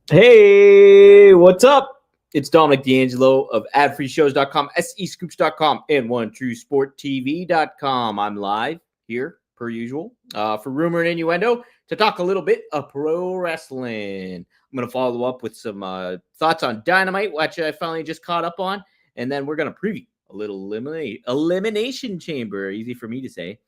Hey, what's up? It's Dominic D'Angelo of adfreeshows.com, scoops.com, and OneTrueSportTV.com. I'm live here, per usual, for Rumor and Innuendo to talk a little bit of pro wrestling. I'm going to follow up with some thoughts on Dynamite, which I finally just caught up on, and then we're going to preview a little Elimination Chamber. Easy for me to say.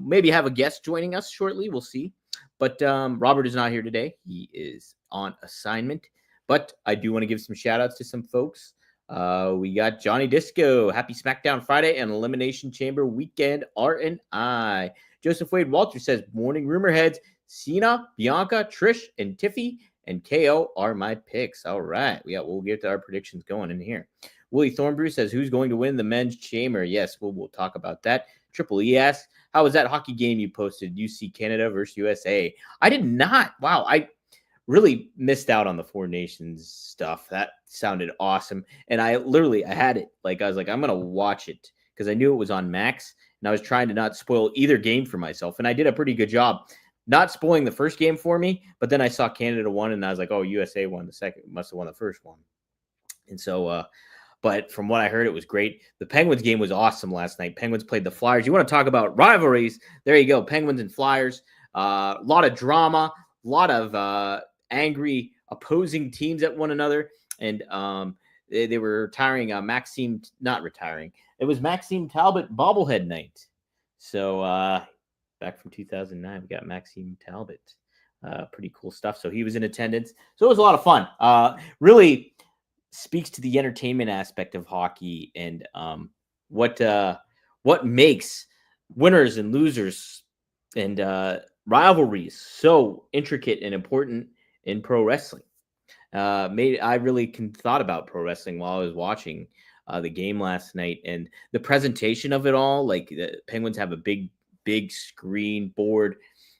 Maybe have a guest joining us shortly. We'll see. But Robert is not here today. He is on assignment. But I do want to give some shout outs to some folks. We got Johnny Disco. Happy SmackDown Friday and Elimination Chamber weekend, R&I. Joseph Wade Walter says, morning rumor heads. Cena, Bianca, Trish, and Tiffy and KO are my picks. All right. We'll get to our predictions going in here. Willie Thornbrew says, who's going to win the men's chamber? Yes, we'll talk about that. Triple E asks, how was that hockey game you posted? UC Canada versus USA. I did not. Wow. I really missed out on the Four Nations stuff. That sounded awesome. And I had it. I was like, I'm going to watch it because I knew it was on Max. And I was trying to not spoil either game for myself. And I did a pretty good job not spoiling the first game for me. But then I saw Canada won and I was like, oh, USA won the second. Must have won the first one. And so, but from what I heard, it was great. The Penguins game was awesome last night. Penguins played the Flyers. You want to talk about rivalries? There you go. Penguins and Flyers. A lot of drama, a lot of angry opposing teams at one another. And they were retiring not retiring. It was Maxime Talbot bobblehead night. So back from 2009, we got Maxime Talbot. Pretty cool stuff. So he was in attendance. So it was a lot of fun. Really speaks to the entertainment aspect of hockey and what makes winners and losers and rivalries so intricate and important in pro wrestling. I really thought about pro wrestling while I was watching the game last night and the presentation of it all. Like the Penguins have a big screen board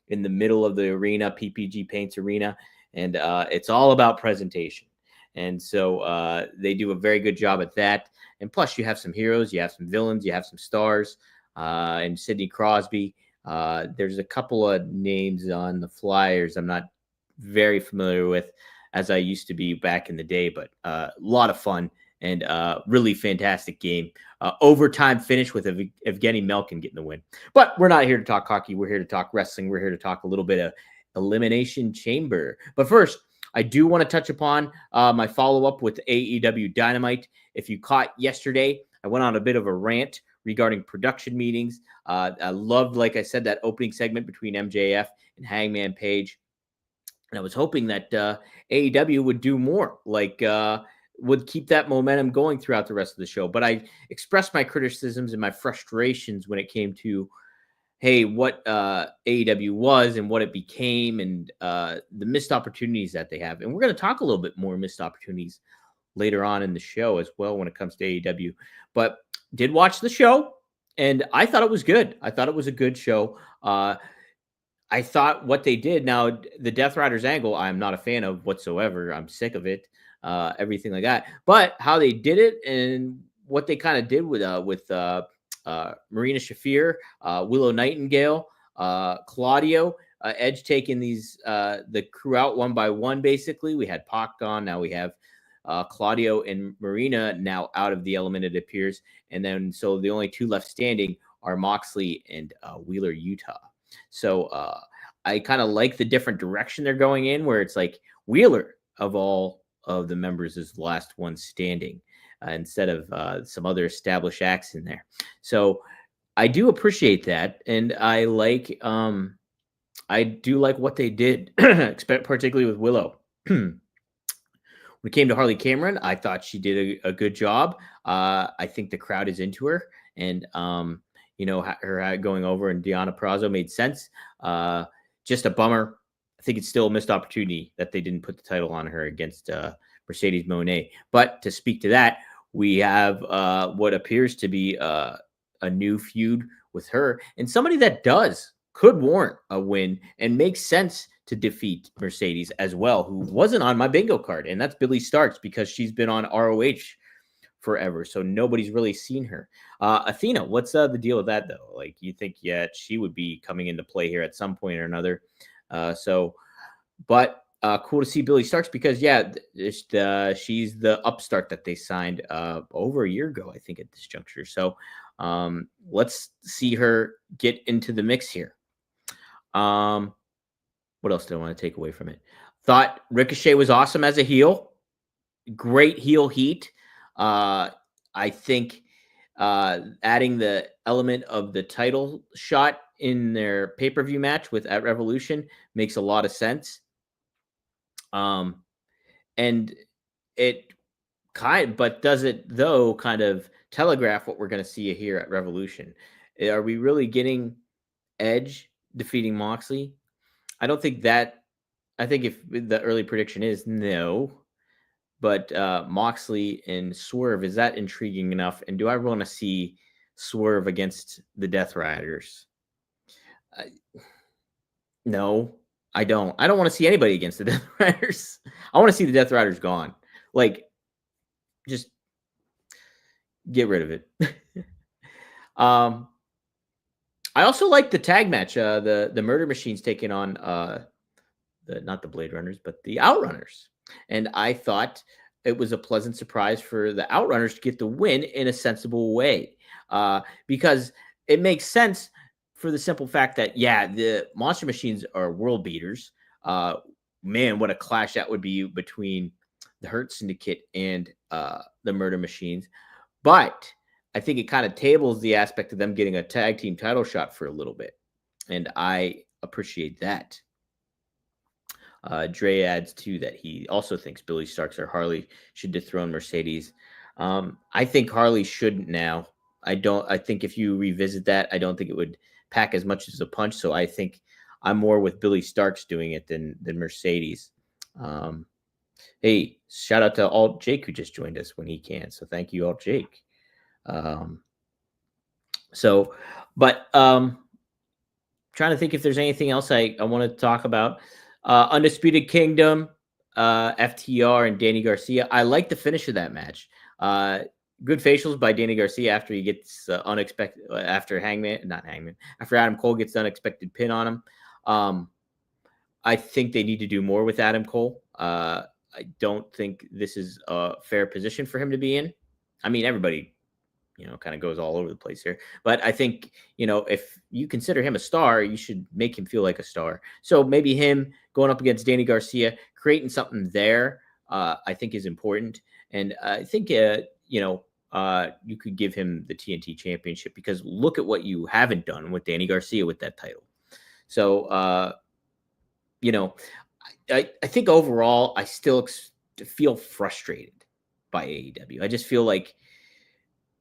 in the middle of the arena, PPG Paints Arena, and it's all about presentation. And so they do a very good job at that. And plus, you have some heroes, you have some villains, you have some stars, and Sidney Crosby. There's a couple of names on the Flyers I'm not very familiar with as I used to be back in the day, but a lot of fun and really fantastic game. Overtime finish with Evgeny Malkin getting the win. But we're not here to talk hockey. We're here to talk wrestling. We're here to talk a little bit of Elimination Chamber. But first, I do want to touch upon my follow-up with AEW Dynamite. If you caught yesterday, I went on a bit of a rant regarding production meetings. I loved, like I said, that opening segment between MJF and Hangman Page. And I was hoping that AEW would do more, would keep that momentum going throughout the rest of the show. But I expressed my criticisms and my frustrations when it came to what AEW was and what it became and the missed opportunities that they have. And we're going to talk a little bit more missed opportunities later on in the show as well when it comes to AEW. But did watch the show, and I thought it was good. I thought it was a good show. I thought what they did, now the Death Riders angle, I'm not a fan of whatsoever. I'm sick of it, everything like that. But how they did it and what they kind of did with Marina Shafir, Willow Nightingale, Claudio, Edge taking the crew out one by one. Basically, we had Pac gone. Now we have Claudio and Marina now out of the element, it appears. And then so the only two left standing are Moxley and Wheeler Utah. So I kind of like the different direction they're going in, where it's like Wheeler of all of the members is the last one standing. Instead of some other established acts in there. So I do appreciate that. And I do like what they did, particularly with Willow. When it came to Harley Cameron, I thought she did a good job. I think the crowd is into her. And, her going over and Deonna Purrazzo made sense. Just a bummer. I think it's still a missed opportunity that they didn't put the title on her against Mercedes Moné. But to speak to that, we have what appears to be a new feud with her and somebody that could warrant a win and makes sense to defeat Mercedes as well, who wasn't on my bingo card. And that's Billy Starks because she's been on ROH forever. So nobody's really seen her. Athena, what's the deal with that, though? Like, you think, she would be coming into play here at some point or another. But Cool to see Billy Starks because she's the upstart that they signed over a year ago, I think, at this juncture. So let's see her get into the mix here. Um, what else did I want to take away from it? Thought Ricochet was awesome as a heel. Great heel heat. I think adding the element of the title shot in their pay-per-view match with at Revolution makes a lot of sense. And it but does it though kind of telegraph what we're going to see here at Revolution? Are we really getting Edge defeating Moxley? I don't think that. I think if the early prediction is no, but Moxley and Swerve, is that intriguing enough? And do I want to see Swerve against the Death Riders? No, I don't. I don't want to see anybody against the Death Riders. I want to see the Death Riders gone. Like, just get rid of it. I also like the tag match. The Murder Machines taking on not the Blade Runners, but the Outrunners. And I thought it was a pleasant surprise for the Outrunners to get the win in a sensible way, because it makes sense for the simple fact that, yeah, the Monster Machines are world beaters. Man, what a clash that would be between the Hurt Syndicate and the Murder Machines. But I think it kind of tables the aspect of them getting a tag team title shot for a little bit. And I appreciate that. Dre adds too that he also thinks Billy Starks or Harley should dethrone Mercedes. I think Harley shouldn't now. I think if you revisit that, I don't think it would pack as much as a punch. So I think I'm more with Billy Starks doing it than Mercedes. Hey, shout out to Alt Jake who just joined us when he can. So thank you, Alt Jake. Trying to think if there's anything else I want to talk about. Undisputed Kingdom, FTR and Danny Garcia. I like the finish of that match. Good facials by Danny Garcia after he gets unexpected after Adam Cole gets the unexpected pin on him. I think they need to do more with Adam Cole. I don't think this is a fair position for him to be in. I mean, everybody, kind of goes all over the place here. But I think, if you consider him a star, you should make him feel like a star. So maybe him going up against Danny Garcia, creating something there, I think is important. And I think, you could give him the TNT championship because look at what you haven't done with Danny Garcia with that title. So, I think overall, I still feel frustrated by AEW. I just feel like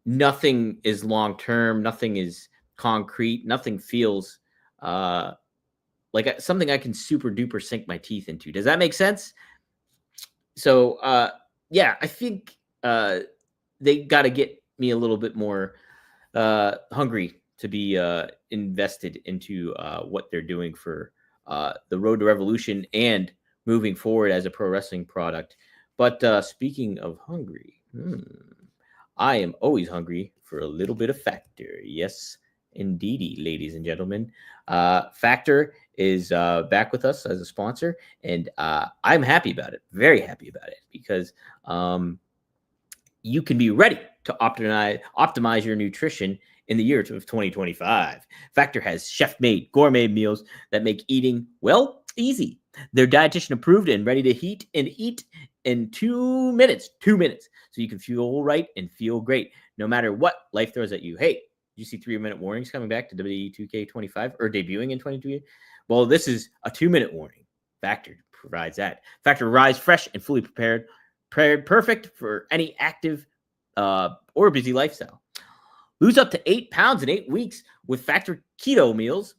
nothing is long-term. Nothing is concrete. Nothing feels like something I can super duper sink my teeth into. Does that make sense? So, I think they got to get me a little bit more hungry to be invested into what they're doing for the road to Revolution and moving forward as a pro wrestling product. But speaking of hungry, I am always hungry for a little bit of Factor. Yes, indeedy, ladies and gentlemen. Factor is back with us as a sponsor, and I'm happy about it. Very happy about it because you can be ready to optimize your nutrition in the year of 2025. Factor has chef-made gourmet meals that make eating, well, easy. They're dietitian approved and ready to heat and eat in 2 minutes. 2 minutes. So you can feel right and feel great no matter what life throws at you. Hey, you see 3-minute warnings coming back to WWE 2K25 or debuting in 2020? Well, this is a 2-minute warning. Factor provides that. Factor arrives fresh and fully prepared, perfect for any active or busy lifestyle. Lose up to 8 pounds in 8 weeks with Factor Keto meals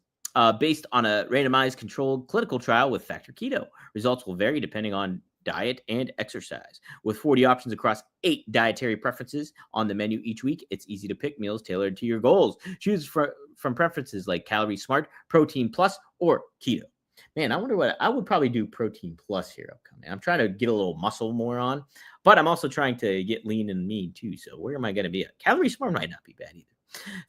based on a randomized controlled clinical trial with Factor Keto. Results will vary depending on diet and exercise. With 40 options across 8 dietary preferences on the menu each week, it's easy to pick meals tailored to your goals. Choose from preferences like Calorie Smart, Protein Plus, or Keto. Man, I wonder what I would probably do Protein Plus here upcoming. I'm trying to get a little muscle more on, but I'm also trying to get lean and mean too. So where am I going to be at? Calorie Smart might not be bad either.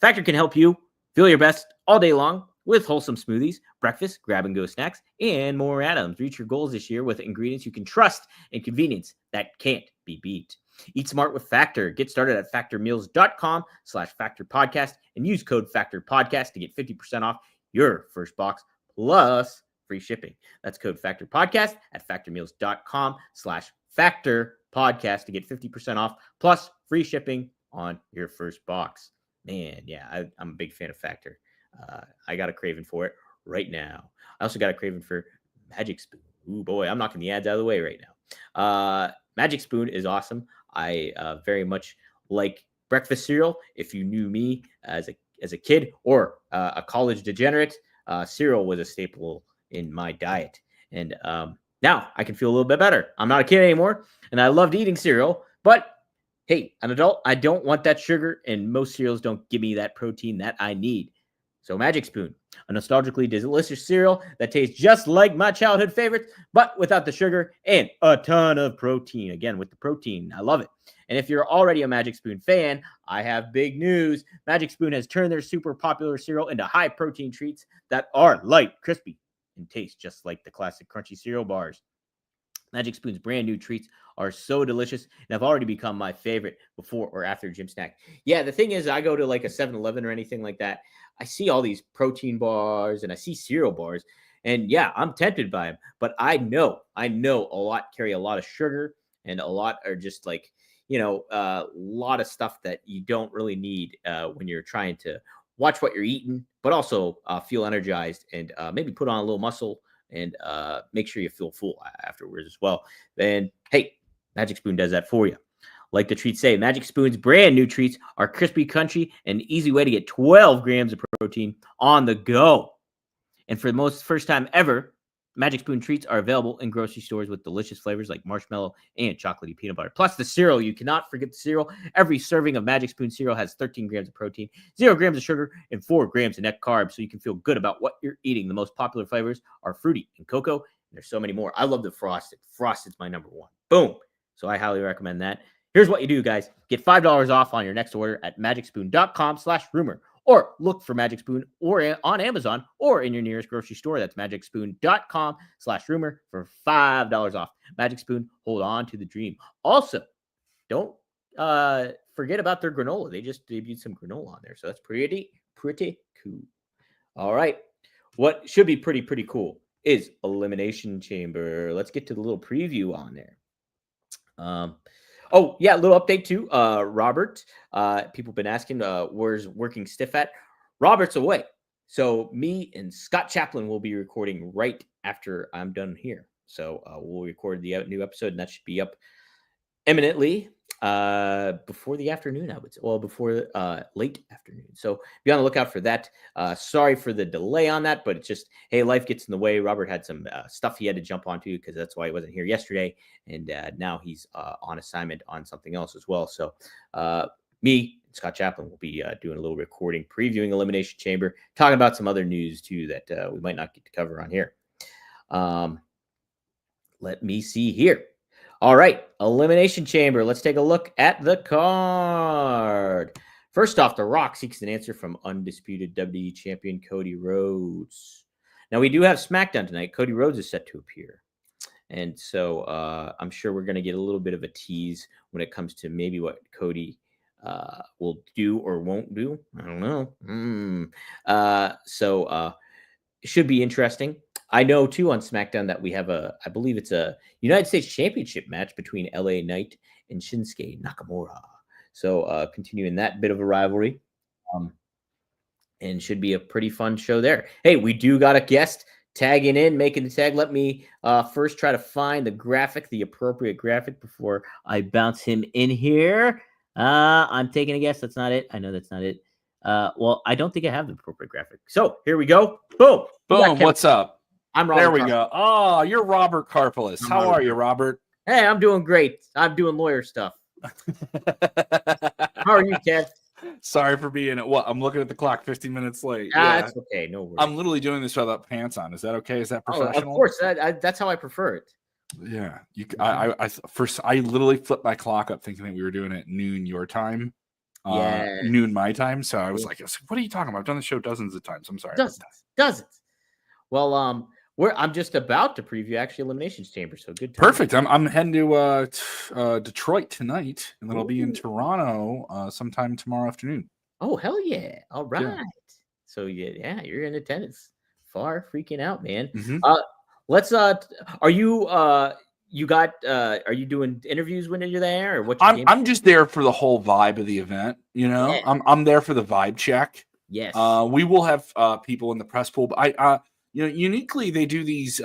Factor can help you feel your best all day long. with wholesome smoothies, breakfast, grab-and-go snacks, and more items. Reach your goals this year with ingredients you can trust and convenience that can't be beat. Eat smart with Factor. Get started at factormeals.com/factorpodcast and use code FACTORPODCAST to get 50% off your first box plus free shipping. That's code FACTORPODCAST at factormeals.com/factorpodcast to get 50% off plus free shipping on your first box. Man, yeah, I'm a big fan of Factor. I got a craving for it right now. I also got a craving for Magic Spoon. Ooh, boy, I'm knocking the ads out of the way right now. Magic Spoon is awesome. I very much like breakfast cereal. If you knew me as a kid or a college degenerate, cereal was a staple in my diet. And now I can feel a little bit better. I'm not a kid anymore, and I loved eating cereal. But hey, an adult, I don't want that sugar, and most cereals don't give me that protein that I need. So Magic Spoon, a nostalgically delicious cereal that tastes just like my childhood favorites, but without the sugar and a ton of protein. Again, with the protein, I love it. And if you're already a Magic Spoon fan, I have big news. Magic Spoon has turned their super popular cereal into high protein treats that are light, crispy, and taste just like the classic crunchy cereal bars. Magic Spoon's brand new treats are so delicious and have already become my favorite before or after gym snack. Yeah, the thing is, I go to like a 7-Eleven or anything like that. I see all these protein bars and I see cereal bars. And yeah, I'm tempted by them. But I know a lot carry a lot of sugar and a lot are just like, a lot of stuff that you don't really need when you're trying to watch what you're eating, but also feel energized and maybe put on a little muscle and make sure you feel full afterwards as well. And hey, Magic Spoon does that for you. Like the treats say, Magic Spoon's brand new treats are crispy, crunchy, and an easy way to get 12 grams of protein on the go. And for the most first time ever, Magic Spoon treats are available in grocery stores with delicious flavors like marshmallow and chocolatey peanut butter. Plus the cereal. You cannot forget the cereal. Every serving of Magic Spoon cereal has 13 grams of protein, 0 grams of sugar, and 4 grams of net carbs, so you can feel good about what you're eating. The most popular flavors are fruity and cocoa, and there's so many more. I love the frosted. Frosted's my number one. Boom. So I highly recommend that. Here's what you do, guys. Get $5 off on your next order at magicspoon.com/rumor. Or look for Magic Spoon or on Amazon or in your nearest grocery store. That's magicspoon.com/rumor for $5 off. Magic Spoon, hold on to the dream. Also, don't forget about their granola. They just debuted some granola on there. So that's pretty cool. All right. What should be pretty cool is Elimination Chamber. Let's get to the little preview on there. Oh, yeah, a little update too. Robert, people have been asking where's Working Stiff at. Robert's away. So me and Scott Chaplin will be recording right after I'm done here. So we'll record the new episode, and that should be up imminently before the afternoon, I would say. Well, before late afternoon. So be on the lookout for that. Sorry for the delay on that, but it's just, hey, life gets in the way. Robert had some stuff he had to jump onto because that's why he wasn't here yesterday. And now he's on assignment on something else as well. So me, Scott Chaplin, will be doing a little recording, previewing Elimination Chamber, talking about some other news too that we might not get to cover on here. Let me see here. All right, Elimination Chamber. Let's take a look at the card. First off, The Rock seeks an answer from undisputed WWE champion Cody Rhodes. Now, we do have SmackDown tonight. Cody Rhodes is set to appear. And so I'm sure we're going to get a little bit of a tease when it comes to maybe what Cody will do or won't do. I don't know. So it should be interesting. I know, too, on SmackDown that we have I believe it's a United States Championship match between LA Knight and Shinsuke Nakamura. So continuing that bit of a rivalry. And should be a pretty fun show there. Hey, we do got a guest tagging in, making the tag. Let me first try to find the appropriate graphic before I bounce him in here. I'm taking a guess. That's not it. I know that's not it. Well, I don't think I have the appropriate graphic. So here we go. Boom. Boom. What's up? I'm Robert. There we go. Oh, you're Robert Karpelis. How are you, Robert? Hey, I'm doing great. I'm doing lawyer stuff. How are you, Kev? Sorry for being I'm looking at the clock 15 minutes late. That's okay. No worries. I'm literally doing this without pants on. Is that okay? Is that professional? Of course. That's how I prefer it. Yeah. I literally flipped my clock up thinking that we were doing it at noon your time. Yeah. noon my time. So I was Yeah. like, what are you talking about? I've done the show dozens of times. I'm sorry about that. Dozens. Well, I'm just about to preview actually Eliminations Chamber, so good time. Perfect. I'm heading to Detroit tonight, and then I'll be in Ooh. Toronto sometime tomorrow afternoon. Oh, hell yeah. All right. Yeah. So you're in attendance. Far freaking out, man. Mhm. Let's are you are you doing interviews when you're there, or what's your game? I'm just there for the whole vibe of the event, you know. Yeah. I'm there for the vibe check. Yes. We will have people in the press pool, but uniquely they do these.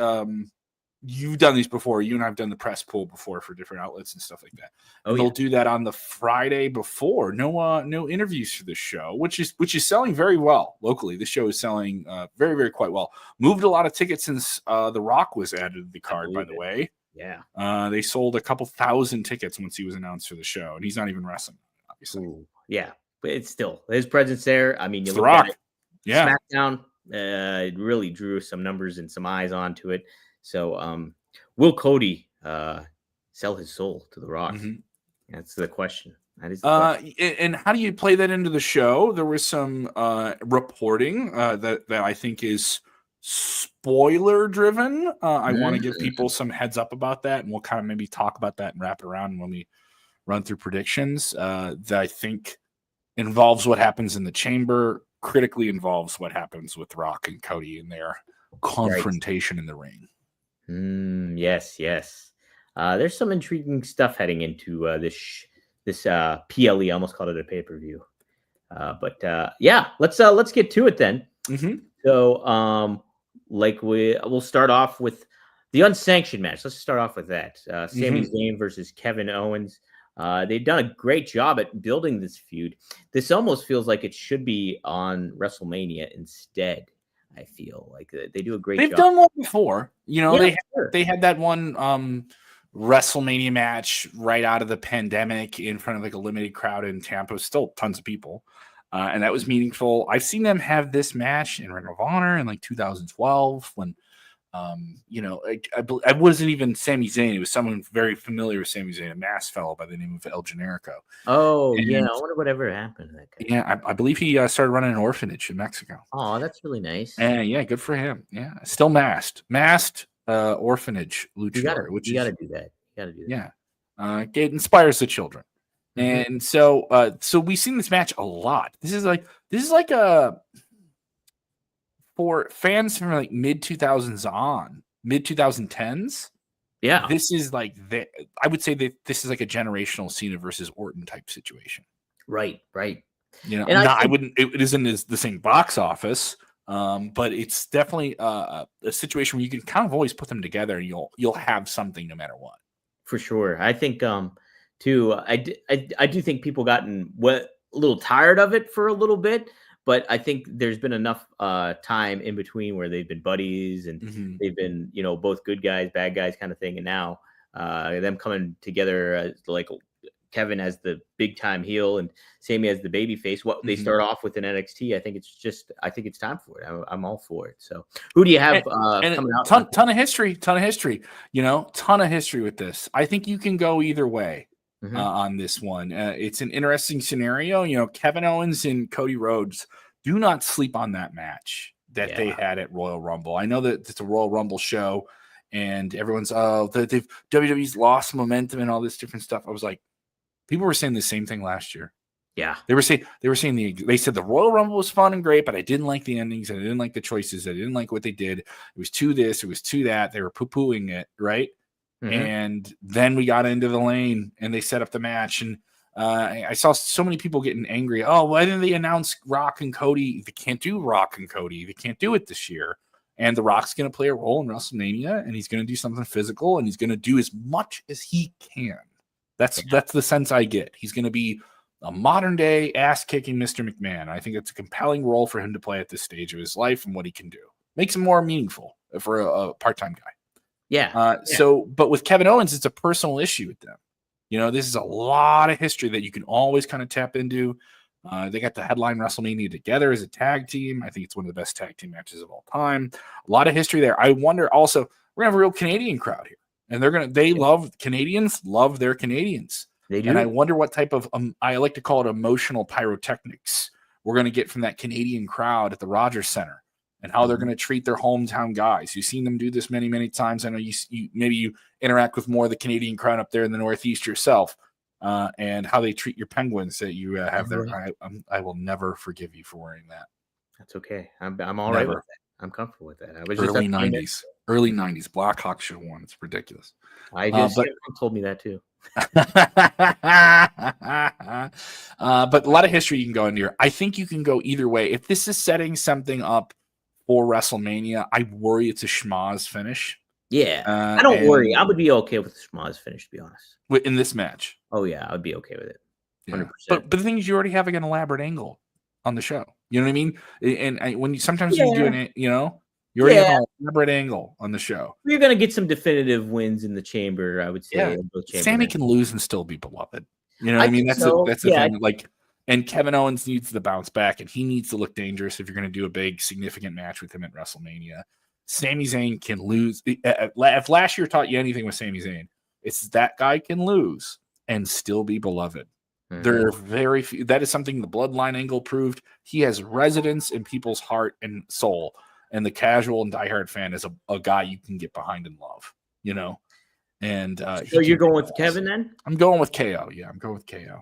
You've done these before. You and I've done the press pool before for different outlets and stuff like that. Oh, And they'll yeah. do that on the Friday before. No interviews for this show, which is selling very well locally. This show is selling very, very quite well. Moved a lot of tickets since The Rock was added to the card, by the way. Yeah. They sold a couple thousand tickets once he was announced for the show, and he's not even wrestling, obviously. Ooh, yeah, but it's still his presence there. I mean, you It's The look at Rock. it, Yeah. SmackDown, it really drew some numbers and some eyes onto it. So, will Cody sell his soul to The Rock? Mhm. That's the question. That is the question. And how do you play that into the show? There was some reporting that I think is spoiler driven. I want to give people some heads up about that, and we'll kind of maybe talk about that and wrap it around when we run through predictions. That I think involves what happens in the chamber, critically involves what happens with Rock and Cody in their confrontation in the ring. Yes. There's some intriguing stuff heading into this PLE. I almost called it a pay-per-view. But let's get to it then. Mm-hmm. So, we'll start off with the unsanctioned match. Let's start off with that. Sami Zayn versus Kevin Owens. They've done a great job at building this feud. This almost feels like it should be on WrestleMania instead. I feel like they do a great job. They've done one before. You know, Yeah, they had that one WrestleMania match right out of the pandemic in front of like a limited crowd in Tampa. Still tons of people. And that was meaningful. I've seen them have this match in Ring of Honor in like 2012 when, I wasn't even Sami Zayn. It was someone very familiar with Sami Zayn, a masked fellow by the name of El Generico. Oh, yeah. I wonder whatever happened to that guy. Yeah, I believe he started running an orphanage in Mexico. Oh, that's really nice. And yeah, good for him. Yeah, still masked orphanage luchador. You gotta do that. Yeah, it inspires the children. And so we've seen this match a lot. This is like a for fans from like mid 2010s. Yeah, this is like I would say that this is like a generational Cena versus Orton type situation. Right. You know, it isn't the same box office, but it's definitely a situation where you can kind of always put them together and you'll have something no matter what. For sure. I think too. I do think people gotten a little tired of it for a little bit, but I think there's been enough time in between where they've been buddies and they've been both good guys, bad guys kind of thing, and now them coming together like Kevin as the big time heel and Sami as the baby face. What they start off with in NXT, I think it's time for it. I'm all for it. So who do you have coming out? Ton of history, ton of history with this. I think you can go either way on this one. It's an interesting scenario. Kevin Owens and Cody Rhodes, do not sleep on that match that they had at Royal Rumble. I know that it's a Royal Rumble show and everyone's WWE's lost momentum and all this different stuff. I was like, people were saying the same thing last year. Yeah, they said the Royal Rumble was fun and great, but I didn't like the endings and I didn't like the choices. I didn't like what they did. It was too this, it was too that. They were poo-pooing it, right? And then we got into the lane and they set up the match. And I saw so many people getting angry. Oh, why didn't they announce Rock and Cody? They can't do Rock and Cody. They can't do it this year. And The Rock's going to play a role in WrestleMania and he's going to do something physical and he's going to do as much as he can. That's the sense I get. He's going to be a modern day ass kicking Mr. McMahon. I think it's a compelling role for him to play at this stage of his life and what he can do. Makes him more meaningful for a part-time guy. Yeah. But with Kevin Owens, it's a personal issue with them. This is a lot of history that you can always kind of tap into. They got the headline WrestleMania together as a tag team. I think it's one of the best tag team matches of all time. A lot of history there. I wonder also, we're going to have a real Canadian crowd here. And Canadians love their Canadians. They And I do. wonder what type of, I like to call it emotional pyrotechnics we're going to get from that Canadian crowd at the Rogers Center and how they're going to treat their hometown guys. You've seen them do this many, many times. I know you maybe you interact with more of the Canadian crowd up there in the Northeast yourself, and how they treat your Penguins that you have there. I will never forgive you for wearing that. That's okay. I'm all right with Never. that. I'm comfortable with that. I was Early just 90s. Early 90s. Blackhawks should have won. It's ridiculous. I just But told me that too. But a lot of history you can go into here. I think you can go either way. If this is setting something up for WrestleMania, I worry it's a schmoz finish. Yeah, I don't worry. I would be okay with the schmoz finish, to be honest. In this match. Oh yeah, I would be okay with it. 100%. Yeah. But the thing is, you already have an elaborate angle on the show. You know what I mean? And when you sometimes you do it, you already have an elaborate angle on the show. We're gonna get some definitive wins in the chamber, I would say. Yeah. Sammy can lose and still be beloved. You know what I mean? That's the thing. Like, and Kevin Owens needs to bounce back, and he needs to look dangerous if you're going to do a big, significant match with him at WrestleMania. Sami Zayn can lose. If last year taught you anything with Sami Zayn, it's that guy can lose and still be beloved. Mm-hmm. There are very few. That is something the Bloodline angle proved. He has residence in people's heart and soul. And the casual and diehard fan is a guy you can get behind and love, And so you're going with Kevin then? I'm going with KO. Yeah, I'm going with KO.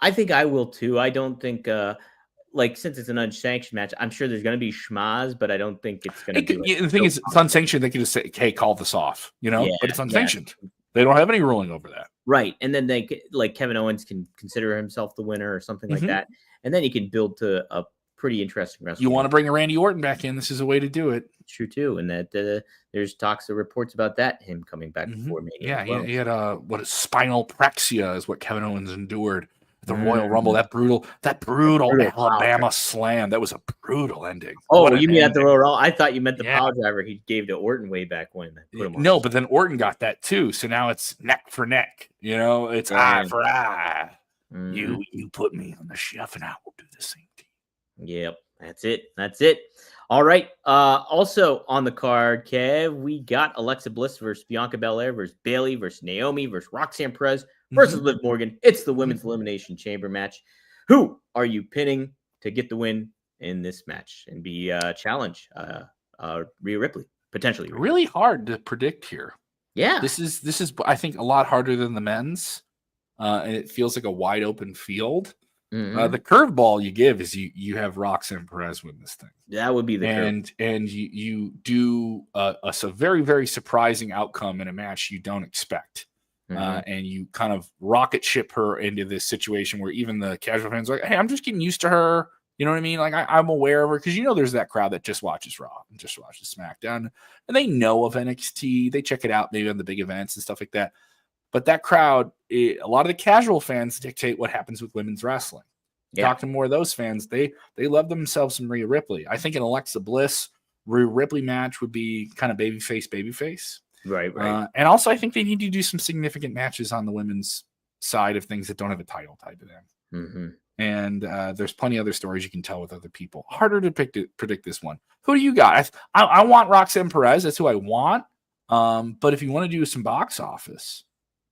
I think I will too. I don't think since it's an unsanctioned match, I'm sure there's going to be schmaz, but I don't think it's going to be. The thing is, it's unsanctioned. They can just say, "Hey, call this off," but it's unsanctioned. Yeah. They don't have any ruling over that, right? And then Kevin Owens can consider himself the winner or something like that, and then you can build to a pretty interesting wrestling. You want to bring a Randy Orton back in? This is a way to do it. True too, and that there's talks or reports about that him coming back before Mania. Yeah, he had spinal praxia is what Kevin Owens endured at the Royal Rumble. That brutal Alabama slam. That was a brutal ending. Oh, you mean at the Royal Rumble? I thought you meant the power driver he gave to Orton way back when. No, but then Orton got that too. So now it's neck for neck. It's eye for eye. You put me on the shelf, and I will do the same thing. Yep, that's it. All right. Also on the card, Kev, we got Alexa Bliss versus Bianca Belair versus Bayley versus Naomi versus Roxanne Perez versus Liv Morgan. It's the Women's Elimination Chamber match. Who are you pinning to get the win in this match and be challenge Rhea Ripley potentially? Really hard to predict here. Yeah, this is I think a lot harder than the men's, and it feels like a wide open field. The curveball you give is you have Roxanne Perez win this thing. That would be the and you do a very, very surprising outcome in a match you don't expect, and you kind of rocket ship her into this situation where even the casual fans are like, hey, I'm just getting used to her. You know what I mean? Like I'm aware of her because there's that crowd that just watches Raw and just watches SmackDown, and they know of NXT. They check it out maybe on the big events and stuff like that. But that crowd, a lot of the casual fans dictate what happens with women's wrestling. Talk to more of those fans. They love themselves some Rhea Ripley. I think an Alexa Bliss Rhea Ripley match would be kind of babyface. Right. And also, I think they need to do some significant matches on the women's side of things that don't have a title tied to them. And there's plenty of other stories you can tell with other people. Harder to predict this one. Who do you got? I want Roxanne Perez. That's who I want. But if you want to do some box office,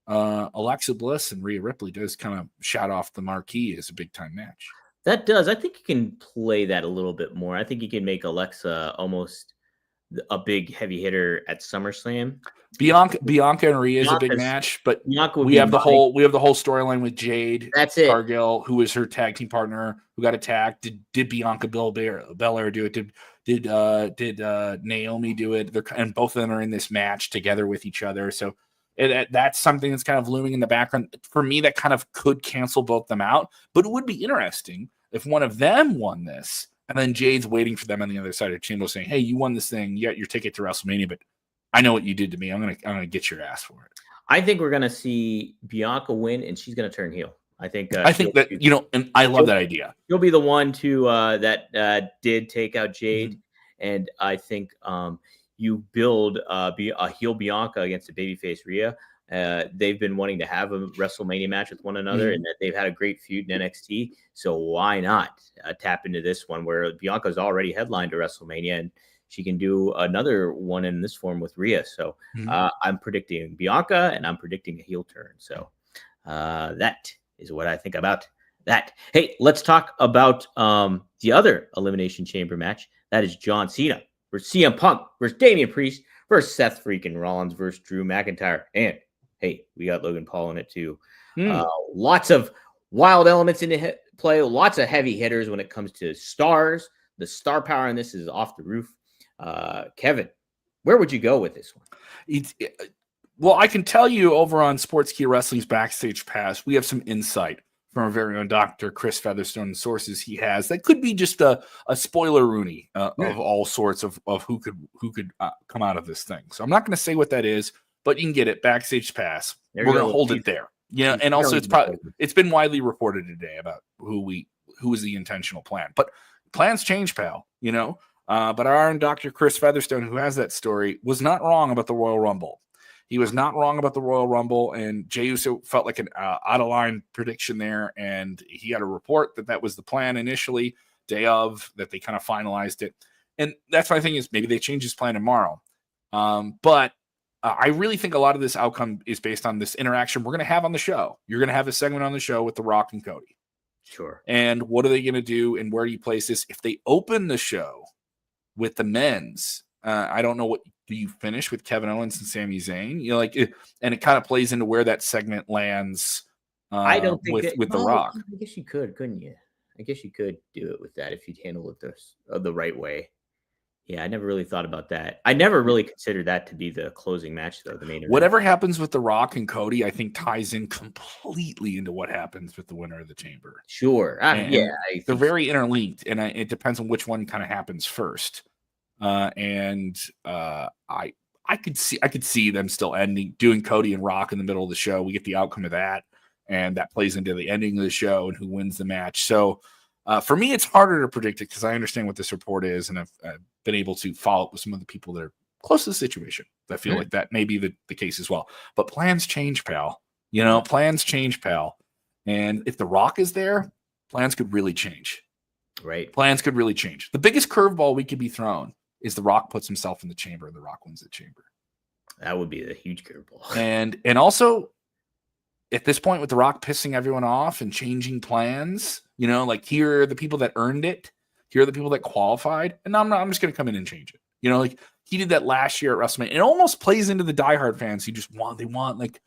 Alexa Bliss and Rhea Ripley does kind of shout off the marquee as a big time match. That does. I think you can play that a little bit more. I think you can make Alexa almost a big heavy hitter at SummerSlam. Bianca and Rhea is a big match, but we have the whole storyline with Jade. That's it. Cargill, who was her tag team partner, who got attacked. Did Bianca Belair do it? Did Naomi do it? And both of them are in this match together with each other. So that's something that's kind of looming in the background. For me, that kind of could cancel both them out. But it would be interesting if one of them won this, and then Jade's waiting for them on the other side of the chamber saying, hey, you won this thing. You got your ticket to WrestleMania, but I know what you did to me. I'm gonna get your ass for it. I think we're gonna see Bianca win, and she's gonna turn heel. I think that and I love that idea. You'll be the one to that did take out Jade, and I think you build a heel Bianca against a babyface Rhea. They've been wanting to have a WrestleMania match with one another, and that they've had a great feud in NXT. So why not tap into this one where Bianca's already headlined to WrestleMania, and she can do another one in this form with Rhea. So I'm predicting Bianca, and I'm predicting a heel turn. So That is what I think about that. Hey, let's talk about the other Elimination Chamber match. That is John Cena versus CM Punk versus Damian Priest versus Seth freaking Rollins versus Drew McIntyre. And hey, we got Logan Paul in it too. Lots of wild elements in the play, lots of heavy hitters when it comes to stars. The star power in this is off the roof. Kevin, where would you go with this one? Well, I can tell you over on Sportskeeda Wrestling's Backstage Pass, we have some insight from our very own Dr. Chris Featherstone and sources he has that could be just a spoiler Rooney of all sorts of who could come out of this thing. So I'm not going to say what that is, but you can get it Backstage Pass. We're going to hold it there. Yeah, and also it's been widely reported today about who is the intentional plan. But plans change, pal. But our own Dr. Chris Featherstone, who has that story, was not wrong about the Royal Rumble. He was not wrong about the Royal Rumble, and Jey Uso felt like an out-of-line prediction there, and he had a report that was the plan initially, day of, that they kind of finalized it. And that's my thing is maybe they change his plan tomorrow. But I really think a lot of this outcome is based on this interaction we're going to have on the show. You're going to have a segment on the show with The Rock and Cody. Sure. And what are they going to do, and where do you place this? If they open the show with the men's, I don't know what do you finish with Kevin Owens and Sami Zayn, and it kind of plays into where that segment lands. I don't think with The Rock. I guess you could, couldn't you? I guess you could do it with that if you'd handle it the right way. Yeah, I never really thought about that. I never really considered that to be the closing match, though. The main event. Whatever happens with The Rock and Cody, I think ties in completely into what happens with the winner of the Chamber. Sure, they're very interlinked, and it depends on which one kind of happens first. I could see them still doing Cody and Rock in the middle of the show. We get the outcome of that, and that plays into the ending of the show and who wins the match. So for me, it's harder to predict it because I understand what this report is, and I've been able to follow up with some of the people that are close to the situation. I feel like that may be the case as well. But plans change, pal. Plans change, pal. And if The Rock is there, plans could really change. Right. Plans could really change. The biggest curveball we could be thrown is The Rock puts himself in the chamber and The Rock wins the chamber. That would be a huge curveball. And also, at this point, with The Rock pissing everyone off and changing plans, here are the people that earned it. Here are the people that qualified. And I'm just going to come in and change it. He did that last year at WrestleMania. It almost plays into the diehard fans who they want like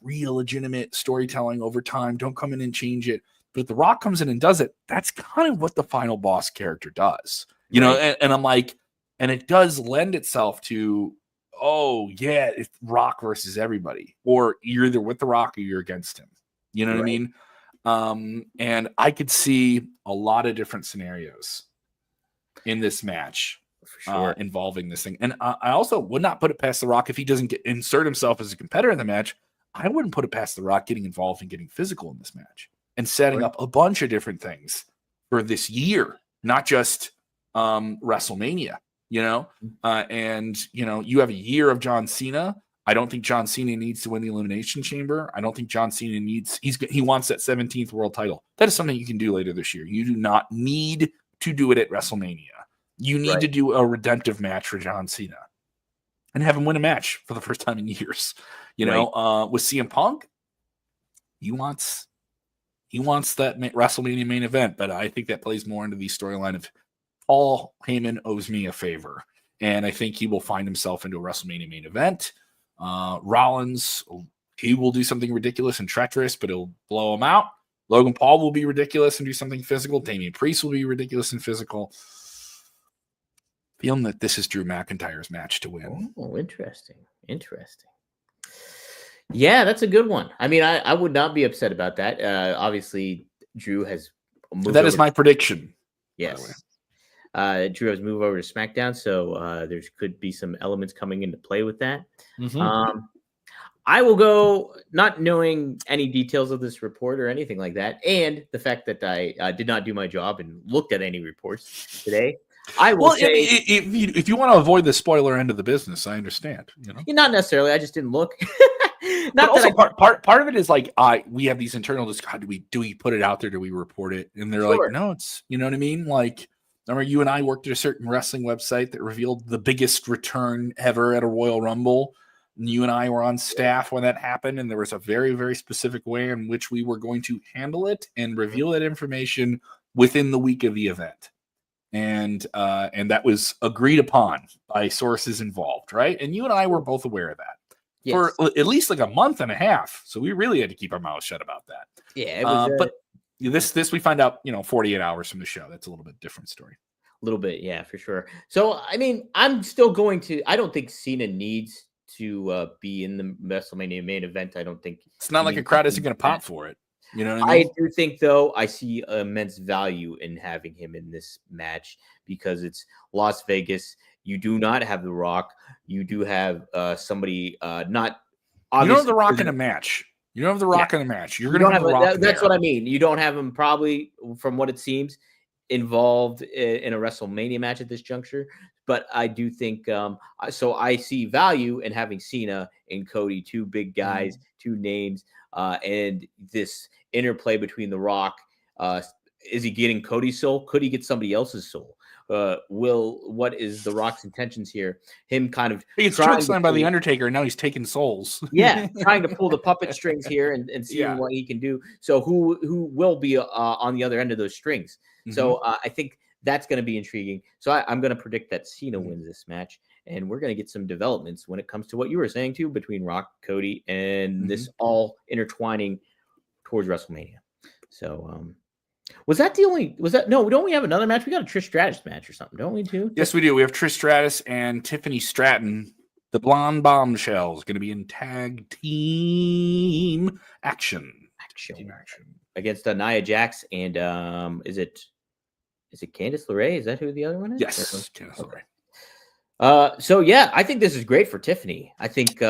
real legitimate storytelling over time. Don't come in and change it. But if The Rock comes in and does it, that's kind of what the final boss character does. And I'm like, and it does lend itself to, it's Rock versus everybody. Or you're either with The Rock or you're against him. You know what I mean? And I could see a lot of different scenarios in this match involving this thing. And I also would not put it past The Rock if he doesn't insert himself as a competitor in the match. I wouldn't put it past The Rock getting involved and getting physical in this match and setting up a bunch of different things for this year, not just WrestleMania, and you have a year of John Cena. I don't think John Cena needs to win the Elimination Chamber. I don't think John Cena he wants that 17th world title. That is something you can do later this year. You do not need to do it at WrestleMania. You need to do a redemptive match for John Cena and have him win a match for the first time in years. With CM Punk, he wants that WrestleMania main event, but I think that plays more into the storyline of Paul Heyman owes me a favor, and I think he will find himself into a WrestleMania main event. Rollins, he will do something ridiculous and treacherous, but it'll blow him out. Logan Paul will be ridiculous and do something physical. Damian Priest will be ridiculous and physical. Feeling that this is Drew McIntyre's match to win. Oh, interesting. Yeah, that's a good one. I mean, I would not be upset about that. Obviously, Drew has moved. That is my prediction. Yes. Drew has moved over to SmackDown, so there could be some elements coming into play with that. Mm-hmm. I will go not knowing any details of this report or anything like that, and the fact that I did not do my job and looked at any reports today. I will say, if you want to avoid the spoiler end of the business, I understand. Not necessarily. I just didn't look. Not also part of it is like we have these internal discussions. Do we put it out there? Do we report it? And they're like, no, it's what I mean. Like, remember you and I worked at a certain wrestling website that revealed the biggest return ever at a Royal Rumble. You and I were on staff when that happened, and there was a very, very specific way in which we were going to handle it and reveal that information within the week of the event. And that was agreed upon by sources involved, right? And you and I were both aware of that for at least like a month and a half. So we really had to keep our mouths shut about that. Yeah, it was. But this we find out, 48 hours from the show. That's a little bit different story. A little bit, yeah, for sure. So I mean, I'm still going to. I don't think Cena needs to be in the WrestleMania main event. I don't think it's not like a crowd isn't going to pop for it. You know what I mean? I do think, though, I see immense value in having him in this match because it's Las Vegas. You do not have The Rock. You do have somebody not. You don't have The Rock in a match. You don't have The Rock in a match. You're going to have The Rock. That's what I mean. You don't have him probably, from what it seems, involved in a WrestleMania match at this juncture. But I do think so. I see value in having Cena and Cody, two big guys, two names, and this interplay between The Rock. Is he getting Cody's soul? Could he get somebody else's soul? What is The Rock's intentions here? Him kind of he gets chokeslammed by the Undertaker, and now he's taking souls. Yeah, trying to pull the puppet strings here and seeing what he can do. So who will be on the other end of those strings? So I think that's going to be intriguing. So I'm going to predict that Cena wins this match, and we're going to get some developments when it comes to what you were saying too between Rock, Cody, and this all intertwining towards WrestleMania. So was that no, don't we have another match? We got a Trish Stratus match or something, don't we too? Yes, we do. We have Trish Stratus and Tiffany Stratton, the Blonde Bombshells, going to be in tag team action. Against Nia Jax and is it Candice LeRae? Is that who the other one is? Yes, Candice LeRae. So yeah, I think this is great for Tiffany. I think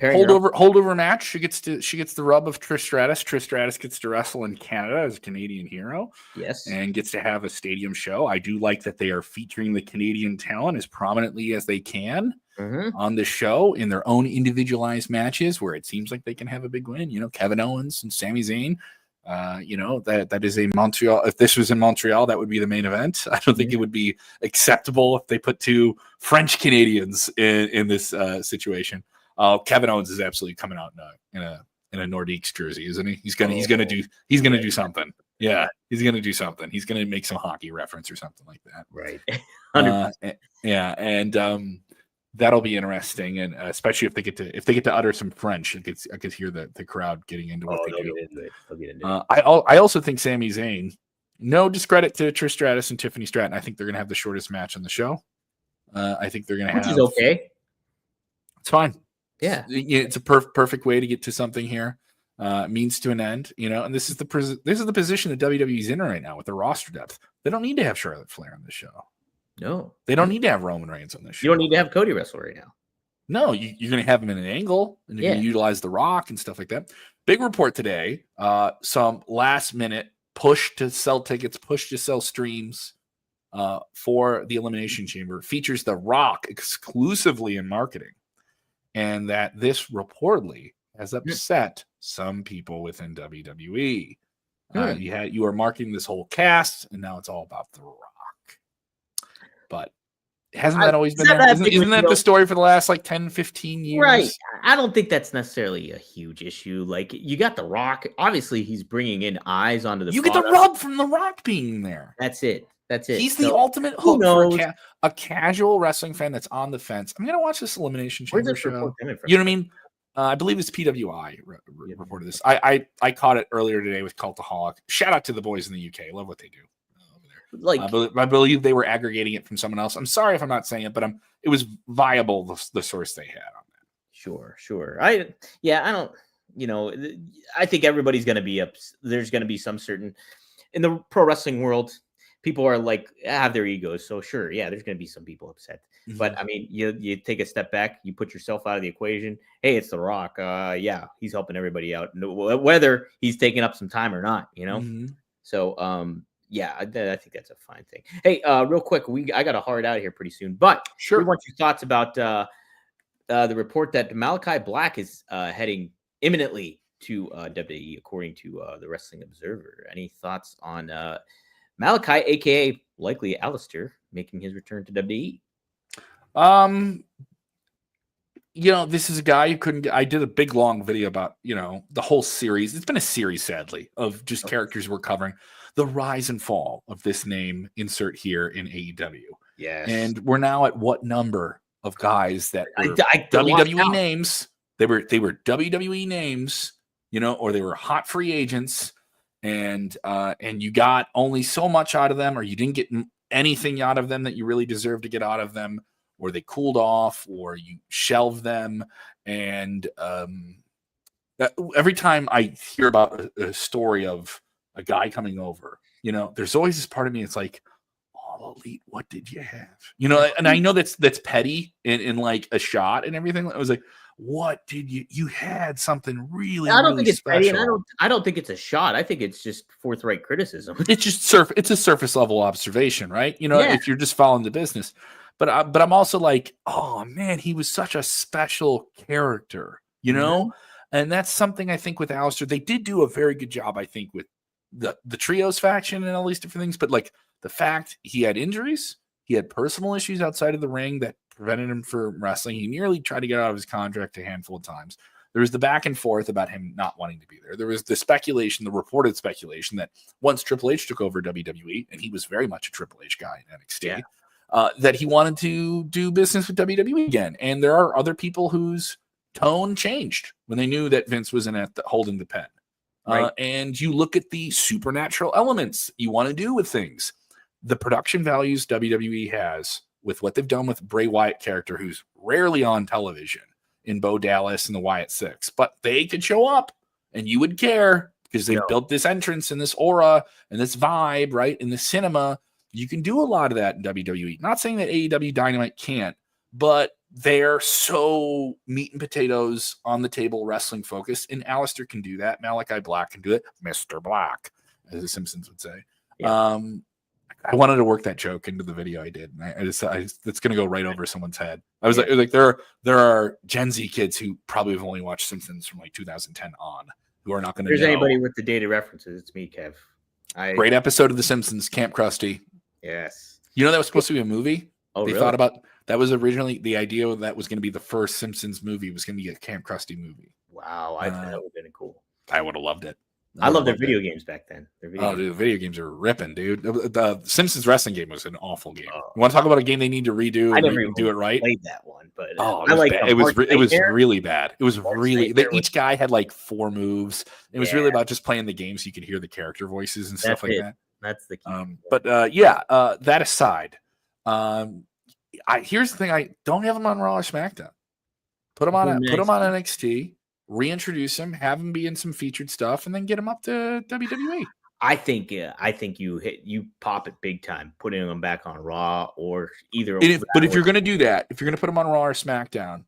holdover match. She gets the rub of Trish Stratus. Trish Stratus gets to wrestle in Canada as a Canadian hero. Yes, and gets to have a stadium show. I do like that they are featuring the Canadian talent as prominently as they can on the show in their own individualized matches, where it seems like they can have a big win. Kevin Owens and Sami Zayn. That is a Montreal. If this was in Montreal, that would be the main event. I don't think it would be acceptable if they put two French Canadians in this situation. Kevin Owens is absolutely coming out in a Nordiques jersey, isn't he? He's gonna do something. Yeah, he's gonna do something. He's gonna make some hockey reference or something like that. Right. And that'll be interesting, and especially if they get to utter some French, I could hear the crowd getting into what they do. They'll get into it. I also think Sami Zayn. No discredit to Trish Stratus and Tiffany Stratton. I think they're gonna have the shortest match on the show. I think they're gonna have, which is okay. It's fine. Yeah, it's a perfect way to get to something here. Means to an end, and this is the position that WWE's in right now with the roster depth. They don't need to have Charlotte Flair on the show. No, they don't need to have Roman Reigns on this show. You don't need to have Cody wrestle right now. No, you're going to have him in an angle, and you're going to utilize The Rock and stuff like that. Big report today. Some last minute push to sell tickets, push to sell streams for the Elimination Chamber features The Rock exclusively in marketing, and that this reportedly has upset some people within WWE. You are marketing this whole cast, and now it's all about The Rock. But hasn't that always been there? Isn't that the story for the last 10, 15 years? Right. I don't think that's necessarily a huge issue. You got The Rock. Obviously, he's bringing in eyes onto the You get the rub from The Rock being there. That's it. He's the ultimate hook for a casual wrestling fan that's on the fence. I'm going to watch this Elimination Chamber show. You know what I mean? I believe it's PWI reported this. I caught it earlier today with Cultaholic. Shout out to the boys in the UK. Love what they do. I believe they were aggregating it from someone else. I'm sorry if I'm not saying it, but it was viable, the source they had on that. Sure. I don't, I think everybody's going to be up. There's going to be some certain, in the pro wrestling world, people are have their egos. So sure, yeah, there's going to be some people upset. Mm-hmm. But I mean, you take a step back, you put yourself out of the equation. Hey, it's The Rock. Yeah, he's helping everybody out, whether he's taking up some time or not, Mm-hmm. So, yeah, I think that's a fine thing. Hey, real quick, I got to hard out of here pretty soon, but sure. We want your thoughts about the report that Malachi Black is heading imminently to WWE, according to the Wrestling Observer. Any thoughts on Malachi, aka likely Alistair, making his return to WWE? this is a guy who couldn't get. I did a big long video about, the whole series. It's been a series, sadly, of just characters we're covering. The rise and fall of this name, insert here in AEW. Yes. And we're now at what number of guys that were I WWE names? They were WWE names, or they were hot free agents, and you got only so much out of them, or you didn't get anything out of them that you really deserved to get out of them, or they cooled off, or you shelved them. And every time I hear about a story of a guy coming over, there's always this part of me. It's like, oh, Elite, what did you have? And I know that's petty in like a shot and everything. I was like, what did you had something really, I don't really think it's special. petty, and I don't think it's a shot. I think it's just forthright criticism. It's just it's a surface level observation, right? If you're just following the business. But I'm also like, oh man, he was such a special character, And that's something I think with Aleister, they did do a very good job, I think, with the trios faction and all these different things. But like the fact he had injuries, he had personal issues outside of the ring that prevented him from wrestling. He nearly tried to get out of his contract a handful of times. There was the back and forth about him not wanting to be there. There was the speculation, the reported speculation that once Triple H took over WWE, and he was very much a Triple H guy in NXT, that he wanted to do business with WWE again. And there are other people whose tone changed when they knew that Vince wasn't holding the pen. Right. And you look at the supernatural elements you want to do with things. The production values WWE has with what they've done with Bray Wyatt character, who's rarely on television, in Bo Dallas and the Wyatt Six, but they could show up and you would care because they built this entrance and this aura and this vibe, right? In the cinema, you can do a lot of that in WWE. Not saying that AEW Dynamite can't, but they're so meat and potatoes on the table wrestling focused, and Aleister can do that. Malachi Black can do it. Mr. Black, as the Simpsons would say. Yeah. I wanted to work that joke into the video I did. And it's going to go right over someone's head. I was like there are Gen Z kids who probably have only watched Simpsons from like 2010 on, who are not going to know. There's anybody with the dated references. It's me, Kev. Great episode of The Simpsons, Camp Krusty. Yes. That was supposed to be a movie. Oh, they really? thought about that was originally the idea that was going to be the first Simpsons movie was going to be a Camp Krusty movie. Wow, I think that would have been cool. I would have loved it. I love their video games back then. Dude, the video games are ripping, dude. The Simpsons wrestling game was an awful game. You want to talk about a game they need to redo and do it right? Played that one, but it was really bad. It was really each guy had like 4 moves. It was really about just playing the game so you could hear the character voices and stuff like that. That's the key. That aside, here's the thing: I don't have him on Raw or SmackDown. Put him on NXT. Reintroduce him, have him be in some featured stuff, and then get him up to WWE. I think you pop it big time, putting him back on Raw or either. But if you're going to do that, if you're going to put him on Raw or SmackDown,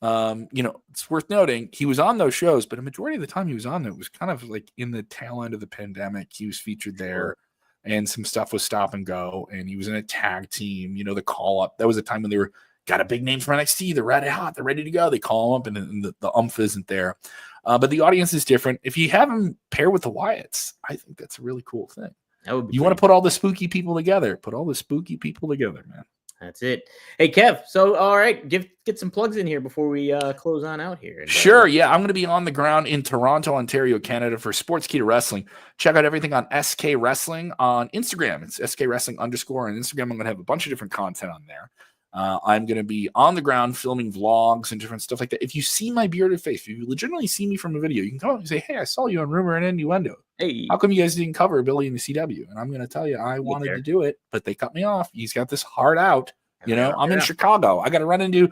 it's worth noting he was on those shows, but a majority of the time he was on there, it was kind of like in the tail end of the pandemic. He was featured there, and some stuff was stop and go, and he was in a tag team. The call up. That was a time when they were. Got a big name from NXT. They're red hot. They're ready to go. They call him up, and the umph isn't there. But the audience is different. If you have him pair with the Wyatts, I think that's a really cool thing. You want to put all the spooky people together. Put all the spooky people together, man. That's it. Hey, Kev. So, all right, get some plugs in here before we close on out here. And, sure. Yeah, I'm going to be on the ground in Toronto, Ontario, Canada for Sportskeeda Wrestling. Check out everything on SK Wrestling on Instagram. It's SK Wrestling _ on Instagram. I'm going to have a bunch of different content on there. I'm going to be on the ground filming vlogs and different stuff like that. If you see my bearded face, if you legitimately see me from a video, you can come up and say, hey, I saw you on Rumor and Innuendo. Hey, how come you guys didn't cover Billy in the CW? And I'm going to tell you, I wanted to do it, but they cut me off. He's got this hard out. I'm in Chicago. I got to run into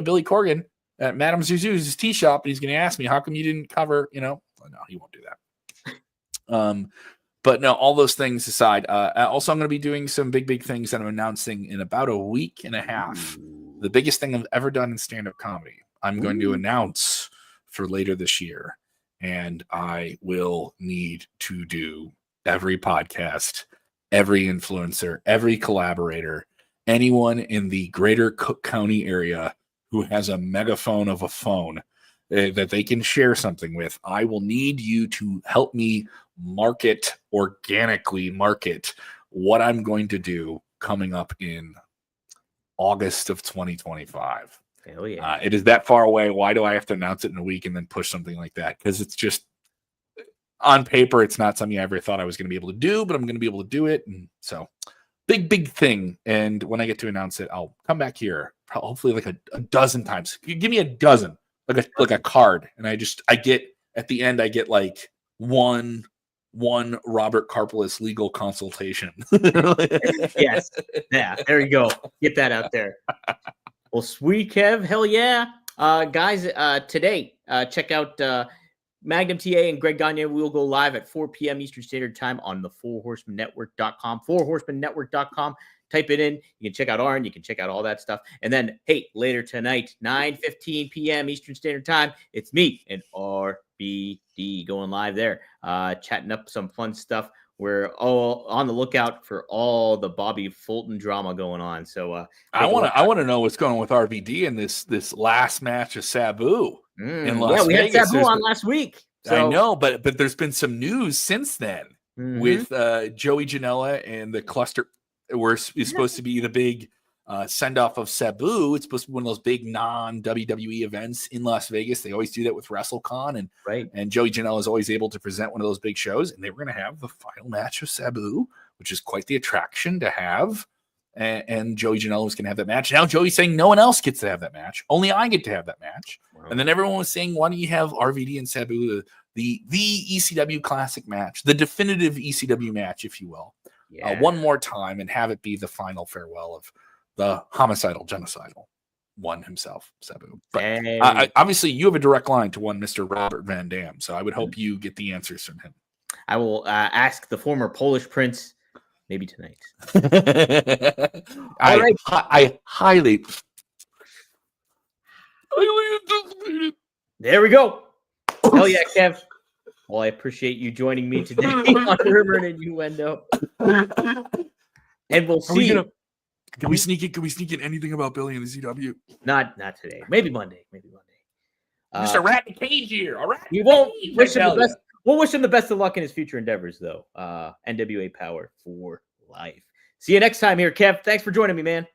Billy Corgan at Madame Zuzu's tea shop, and he's going to ask me, how come you didn't cover, No, he won't do that. But no, all those things aside, also I'm going to be doing some big things that I'm announcing in about a week and a half. The biggest thing I've ever done in stand-up comedy. I'm going to announce for later this year, and I will need to do every podcast, every influencer, every collaborator, anyone in the greater Cook County area who has a megaphone of a phone that they can share something with. I will need you to help me organically market what I'm going to do coming up in August of 2025. Hell yeah. It is that far away. Why do I have to announce it in a week and then push something like that? Because it's just on paper, it's not something I ever thought I was going to be able to do, but I'm going to be able to do it. And so big thing. And when I get to announce it, I'll come back here, hopefully like a dozen times. You give me a dozen, like a card. And I get at the end, I get like one Robert Karpelis legal consultation. Yes. Yeah. There you go. Get that out there. Well, sweet Kev. Hell yeah. Guys, today, check out Magnum TA and Greg Gagne. We'll go live at 4 p.m. Eastern Standard Time on the 4horsemannetwork.com. 4horsemannetwork.com. Type it in. You can check out Arn. You can check out all that stuff. And then, hey, later tonight, 9:15 p.m. Eastern Standard Time, it's me and RBD going live there, chatting up some fun stuff. We're all on the lookout for all the Bobby Fulton drama going on. So I want to know what's going on with RVD in this last match of Sabu in Las we Vegas. had Sabu on last week. So. I know, but there's been some news since then with Joey Janela and the cluster. Is supposed to be the big send off of Sabu. It's supposed to be one of those big non-WWE events in Las Vegas. They always do that with WrestleCon, and Joey Janela is always able to present one of those big shows. And they were going to have the final match of Sabu, which is quite the attraction to have. And Joey Janela was going to have that match. Now Joey's saying no one else gets to have that match. Only I get to have that match. Wow. And then everyone was saying, why don't you have RVD and Sabu, the ECW classic match, the definitive ECW match, if you will. Yeah. One more time and have it be the final farewell of the homicidal, genocidal one himself, Sabu. But obviously, you have a direct line to one Mr. Robert Van Dam, so I would hope you get the answers from him. I will ask the former Polish prince maybe tonight. I highly. There we go. Hell yeah, Kev. Well, I appreciate you joining me today on Rumor and Innuendo. And we'll see. Can we sneak in anything about Billy and the ZW? Not today. Maybe Monday. Mr. Rat in the Cage here. All right. We won't wish him the best. We'll wish him the best of luck in his future endeavors, though. NWA Power for life. See you next time here, Kev. Thanks for joining me, man.